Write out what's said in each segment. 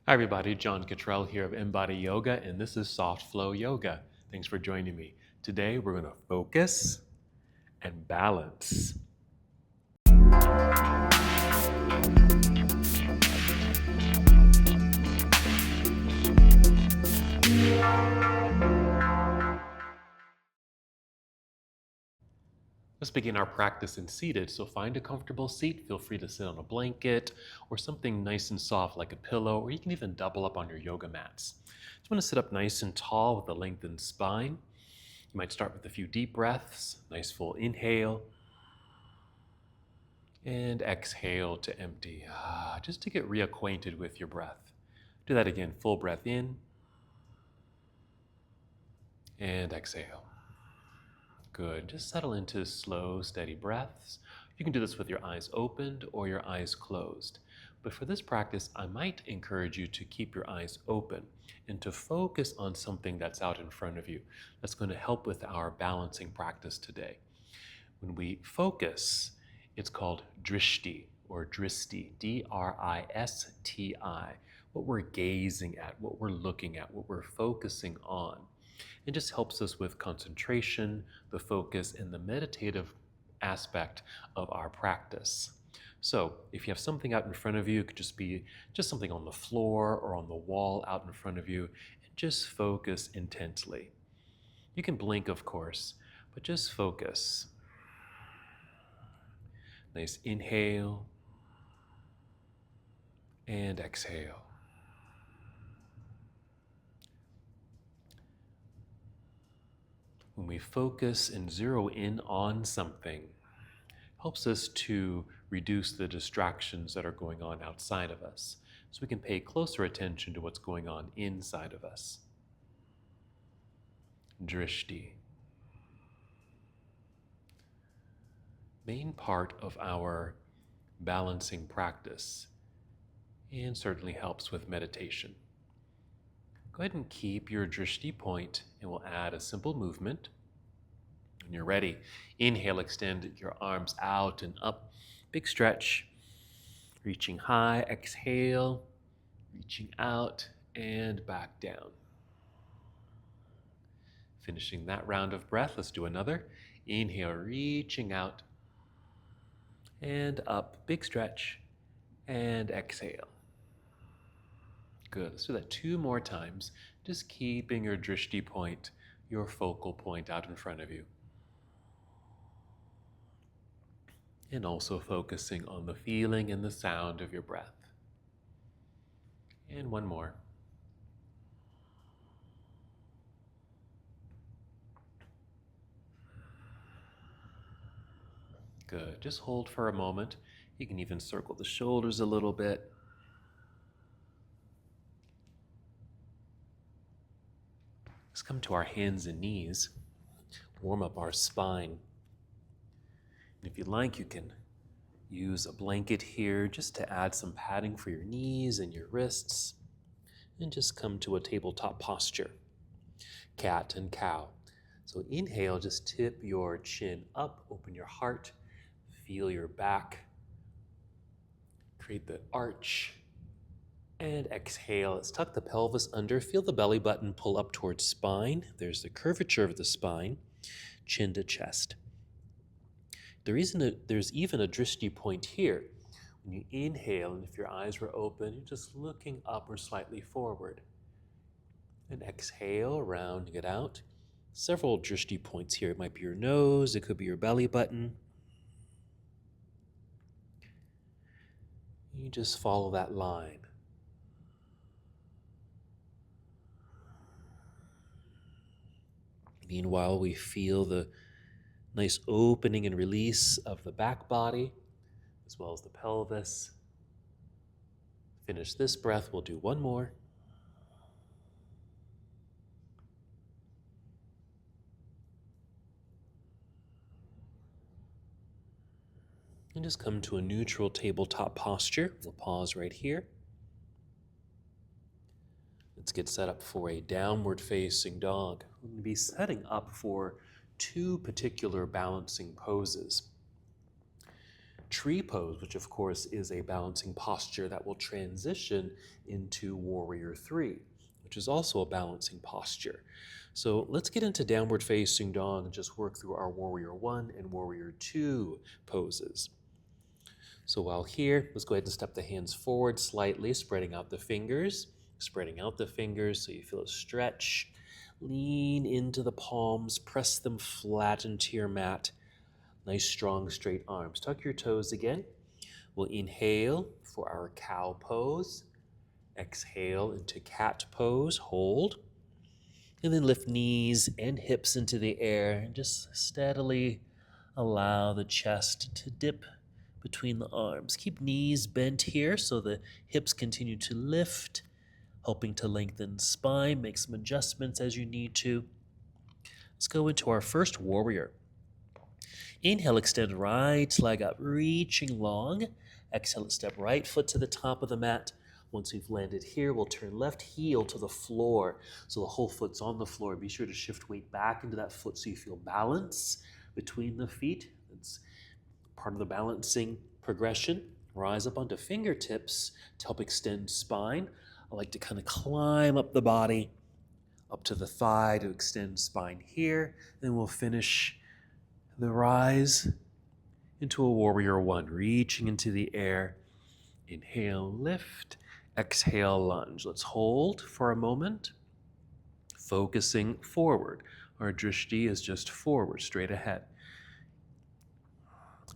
Hi everybody, John Cottrell here of MBODY Yoga, and this is Soft Flow Yoga. Thanks for joining me. Today we're going to focus and balance. Let's begin our practice in seated. So find a comfortable seat. Feel free to sit on a blanket or something nice and soft like a pillow, or you can even double up on your yoga mats. Just want to sit up nice and tall with a lengthened spine. You might start with a few deep breaths, nice full inhale, and exhale to empty, just to get reacquainted with your breath. Do that again, full breath in, and exhale. Good, just settle into slow, steady breaths. You can do this with your eyes opened or your eyes closed. But for this practice, I might encourage you to keep your eyes open and to focus on something that's out in front of you. That's going to help with our balancing practice today. When we focus, it's called Drishti or Dristi, D-R-I-S-T-I, what we're gazing at, what we're looking at, what we're focusing on. It just helps us with concentration, the focus, and the meditative aspect of our practice. So if you have something out in front of you, it could just be just something on the floor or on the wall out in front of you, and just focus intently. You can blink, of course, but just focus. Nice inhale and exhale. When we focus and zero in on something, helps us to reduce the distractions that are going on outside of us, so we can pay closer attention to what's going on inside of us. Drishti. Main part of our balancing practice, and certainly helps with meditation. Go ahead and keep your drishti point, and we'll add a simple movement. When you're ready, inhale, extend your arms out and up. Big stretch, reaching high. Exhale, reaching out and back down. Finishing that round of breath, let's do another. Inhale, reaching out and up. Big stretch and exhale. Good. Let's do that 2 more times. Just keeping your drishti point, your focal point out in front of you. And also focusing on the feeling and the sound of your breath. And 1 more. Good. Just hold for a moment. You can even circle the shoulders a little bit. Let's come to our hands and knees. Warm up our spine. And if you like, you can use a blanket here just to add some padding for your knees and your wrists. And just come to a tabletop posture. Cat and cow. So inhale, just tip your chin up, open your heart, feel your back, create the arch, and exhale. Let's tuck the pelvis under, feel the belly button pull up towards spine. There's the curvature of the spine, chin to chest. There's even a drishti point here. When you inhale, and if your eyes were open, you're just looking up or slightly forward. And exhale, rounding it out. Several drishti points here. It might be your nose, it could be your belly button. You just follow that line. Meanwhile, we feel the nice opening and release of the back body, as well as the pelvis. Finish this breath, we'll do 1 more. And just come to a neutral tabletop posture. We'll pause right here. Let's get set up for a downward facing dog. We're going to be setting up for 2 particular balancing poses. tree pose, which of course is a balancing posture that will transition into warrior three, which is also a balancing posture. So let's get into downward facing dog and just work through our warrior one and warrior two poses. So while here, let's go ahead and step the hands forward slightly, spreading out the fingers so you feel a stretch. Lean into the palms, press them flat into your mat. Nice, strong, straight arms. Tuck your toes again. We'll inhale for our cow pose. Exhale into cat pose, hold. And then lift knees and hips into the air and just steadily allow the chest to dip between the arms. Keep knees bent here so the hips continue to lift, helping to lengthen spine. Make some adjustments as you need to. Let's go into our first warrior. Inhale, extend right leg up, reaching long. Exhale, step right foot to the top of the mat. Once we've landed here, we'll turn left heel to the floor. So the whole foot's on the floor. Be sure to shift weight back into that foot so you feel balance between the feet. That's part of the balancing progression. Rise up onto fingertips to help extend spine. I like to kind of climb up the body, up to the thigh to extend spine here. Then we'll finish the rise into a warrior one, reaching into the air. Inhale, lift. Exhale, lunge. Let's hold for a moment, focusing forward. Our drishti is just forward, straight ahead.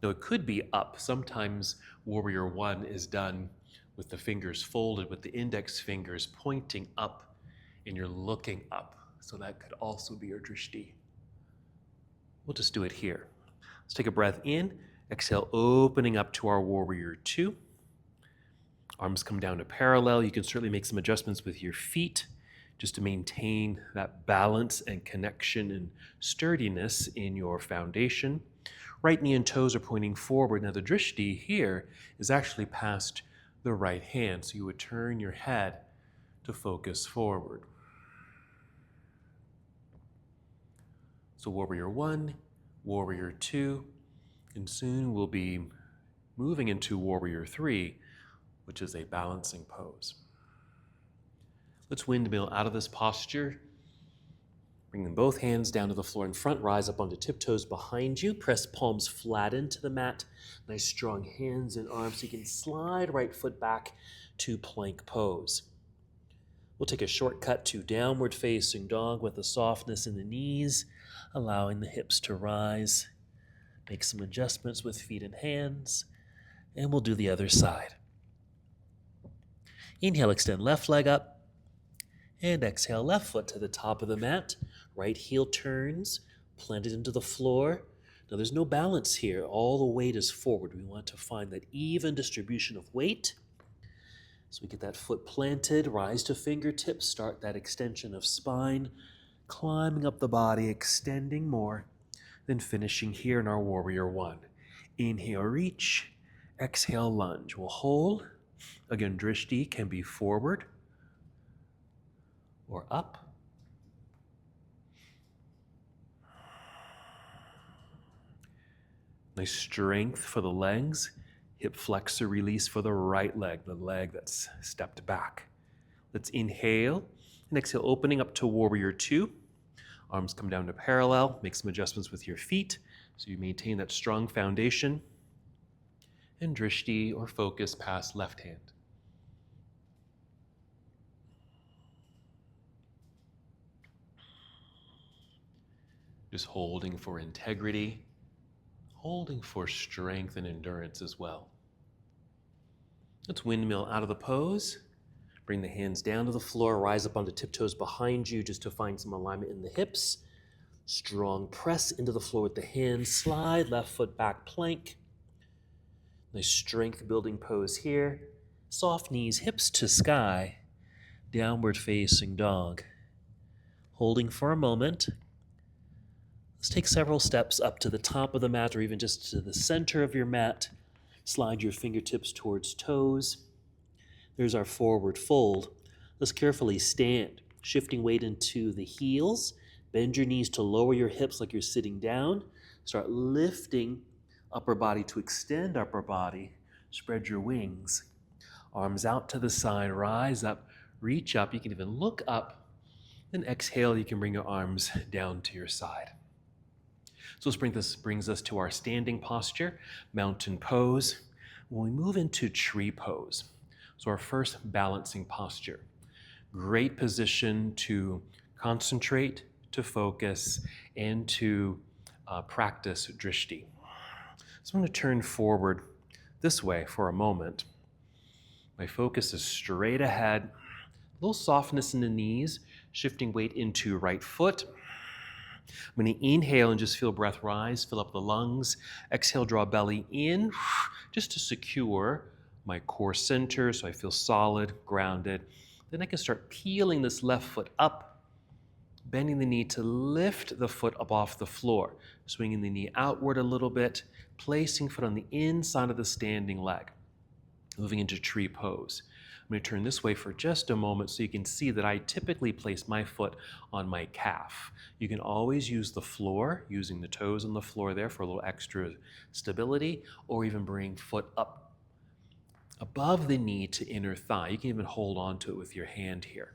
Now it could be up. Sometimes warrior one is done with the fingers folded, with the index fingers pointing up, and you're looking up. So that could also be your drishti. We'll just do it here. Let's take a breath in. Exhale, opening up to our warrior two. Arms come down to parallel. You can certainly make some adjustments with your feet just to maintain that balance and connection and sturdiness in your foundation. Right knee and toes are pointing forward. Now the drishti here is actually past the right hand, so you would turn your head to focus forward. So warrior one, warrior two, and soon we'll be moving into warrior three, which is a balancing pose. Let's windmill out of this posture. Bring them both hands down to the floor in front. Rise up onto tiptoes behind you. Press palms flat into the mat. Nice strong hands and arms so you can slide right foot back to plank pose. We'll take a shortcut to downward facing dog with a softness in the knees, allowing the hips to rise. Make some adjustments with feet and hands, and we'll do the other side. Inhale, extend left leg up, and exhale, left foot to the top of the mat. Right heel turns, planted into the floor. Now there's no balance here. All the weight is forward. We want to find that even distribution of weight. So we get that foot planted, rise to fingertips, start that extension of spine, climbing up the body, extending more, then finishing here in our warrior one. Inhale, reach. Exhale, lunge. We'll hold. Again, drishti can be forward or up. Nice strength for the legs. Hip flexor release for the right leg, the leg that's stepped back. Let's inhale and exhale, opening up to warrior two. Arms come down to parallel. Make some adjustments with your feet so you maintain that strong foundation. And drishti or focus past left hand. Just holding for integrity, holding for strength and endurance as well. Let's windmill out of the pose. Bring the hands down to the floor, rise up onto tiptoes behind you just to find some alignment in the hips. Strong press into the floor with the hands, slide left foot back, plank. Nice strength building pose here. Soft knees, hips to sky, downward facing dog. Holding for a moment. Let's take several steps up to the top of the mat or even just to the center of your mat. Slide your fingertips towards toes. There's our forward fold. Let's carefully stand, shifting weight into the heels. Bend your knees to lower your hips like you're sitting down. Start lifting Upper body to extend upper body. Spread your wings. Arms out to the side, rise up, reach up. You can even look up. Then exhale, you can bring your arms down to your side. So this brings us to our standing posture, mountain pose. When we move into tree pose, so our first balancing posture. Great position to concentrate, to focus, and to practice Drishti. So I'm going to turn forward this way for a moment. My focus is straight ahead. A little softness in the knees, shifting weight into right foot. I'm going to inhale and just feel breath rise, fill up the lungs. Exhale, draw belly in, just to secure my core center so I feel solid, grounded. Then I can start peeling this left foot up, bending the knee to lift the foot up off the floor, swinging the knee outward a little bit, placing foot on the inside of the standing leg, moving into tree pose. I'm going to turn this way for just a moment so you can see that I typically place my foot on my calf. You can always use the floor, using the toes on the floor there for a little extra stability, or even bring foot up above the knee to inner thigh. You can even hold on to it with your hand here.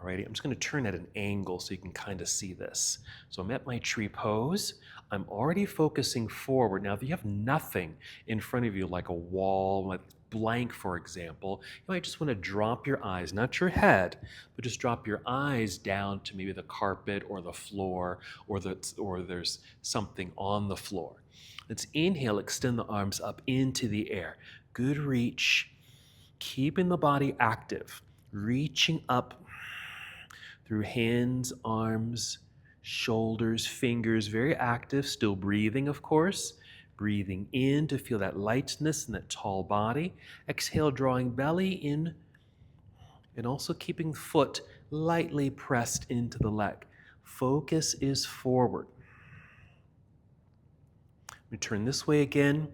Alrighty, I'm just going to turn at an angle so you can kind of see this. So I'm at my tree pose. I'm already focusing forward. Now, if you have nothing in front of you, like a wall, like blank, for example, you might just want to drop your eyes, not your head, but just drop your eyes down to maybe the carpet or the floor, or there's something on the floor. Let's inhale, extend the arms up into the air. Good reach, keeping the body active, reaching up through hands, arms, shoulders, fingers, very active, still breathing, of course. Breathing in to feel that lightness in that tall body. Exhale, drawing belly in, and also keeping foot lightly pressed into the leg. Focus is forward. Let me turn this way again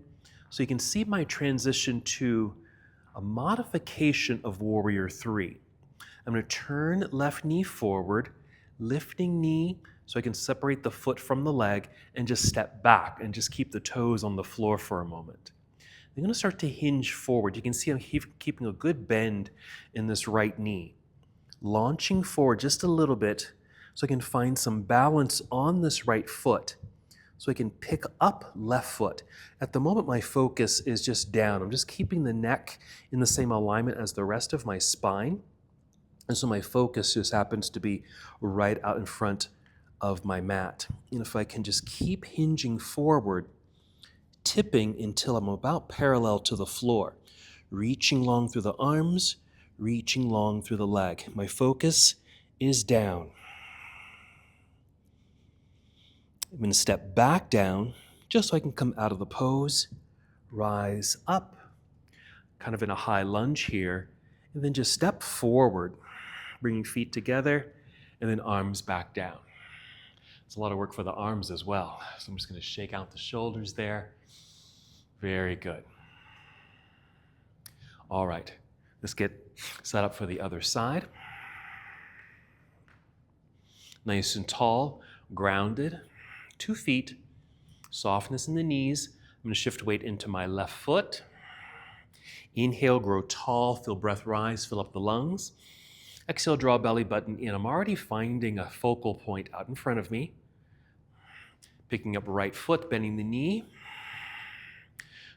so you can see my transition to a modification of Warrior 3. I'm going to turn left knee forward, lifting knee so I can separate the foot from the leg and just step back and just keep the toes on the floor for a moment. I'm going to start to hinge forward. You can see I'm keeping a good bend in this right knee. Launching forward just a little bit so I can find some balance on this right foot so I can pick up left foot. At the moment, my focus is just down. I'm just keeping the neck in the same alignment as the rest of my spine. And so my focus just happens to be right out in front of my mat. And if I can just keep hinging forward, tipping until I'm about parallel to the floor, reaching long through the arms, reaching long through the leg. My focus is down. I'm going to step back down just so I can come out of the pose, rise up, kind of in a high lunge here, and then just step forward, bringing feet together, and then arms back down. It's a lot of work for the arms as well. So I'm just going to shake out the shoulders there. Very good. All right, let's get set up for the other side. Nice and tall, grounded, 2 feet, softness in the knees. I'm going to shift weight into my left foot. Inhale, grow tall, feel breath rise, fill up the lungs. Exhale, draw belly button in. I'm already finding a focal point out in front of me. Picking up right foot, bending the knee.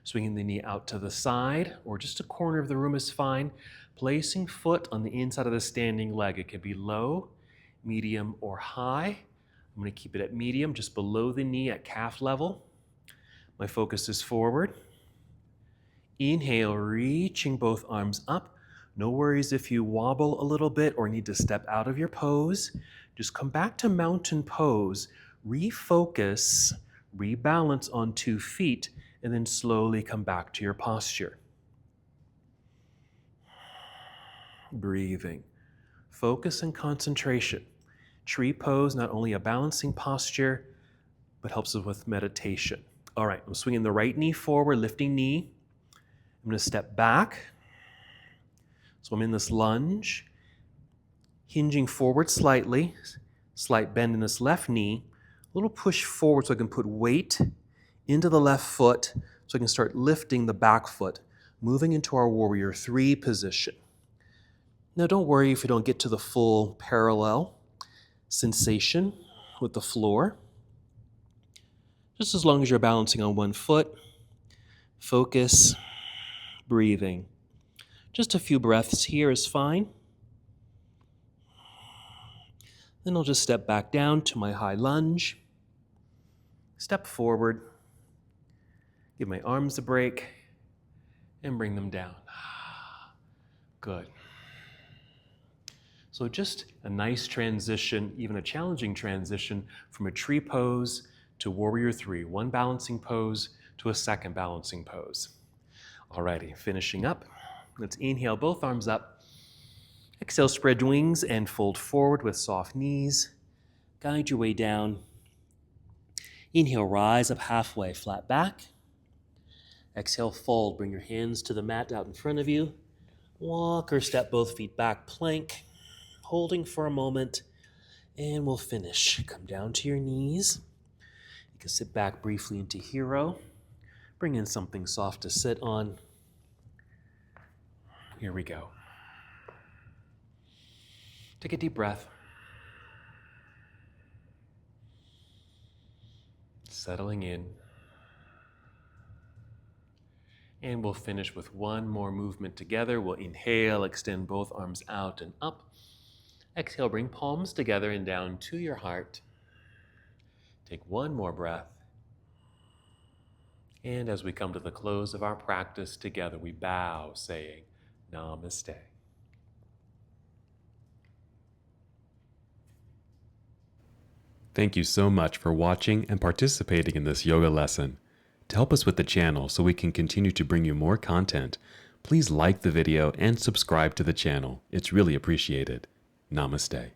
Swinging the knee out to the side, or just a corner of the room is fine. Placing foot on the inside of the standing leg. It can be low, medium, or high. I'm going to keep it at medium, just below the knee at calf level. My focus is forward. Inhale, reaching both arms up. No worries if you wobble a little bit or need to step out of your pose. Just come back to mountain pose, refocus, rebalance on 2 feet, and then slowly come back to your posture. Breathing. Focus and concentration. Tree pose, not only a balancing posture, but helps us with meditation. All right, I'm swinging the right knee forward, lifting knee. I'm going to step back. So I'm in this lunge, hinging forward slightly, slight bend in this left knee, a little push forward so I can put weight into the left foot so I can start lifting the back foot, moving into our warrior 3 position. Now don't worry if you don't get to the full parallel sensation with the floor. Just as long as you're balancing on one foot, focus, breathing. Just a few breaths here is fine. Then I'll just step back down to my high lunge. Step forward. Give my arms a break and bring them down. Good. So just a nice transition, even a challenging transition from a tree pose to warrior 3, one balancing pose to a second balancing pose. Alrighty, finishing up. Let's inhale both arms up. Exhale, spread wings and fold forward with soft knees. Guide your way down. Inhale, rise up halfway, flat back. Exhale, fold. Bring your hands to the mat out in front of you. Walk or step both feet back, plank. Holding for a moment, and we'll finish. Come down to your knees. You can sit back briefly into hero. Bring in something soft to sit on. Here we go. Take a deep breath. Settling in. And we'll finish with one more movement together. We'll inhale, extend both arms out and up. Exhale, bring palms together and down to your heart. Take one more breath. And as we come to the close of our practice together, we bow, saying, Namaste. Thank you so much for watching and participating in this yoga lesson. To help us with the channel so we can continue to bring you more content, please like the video and subscribe to the channel. It's really appreciated. Namaste.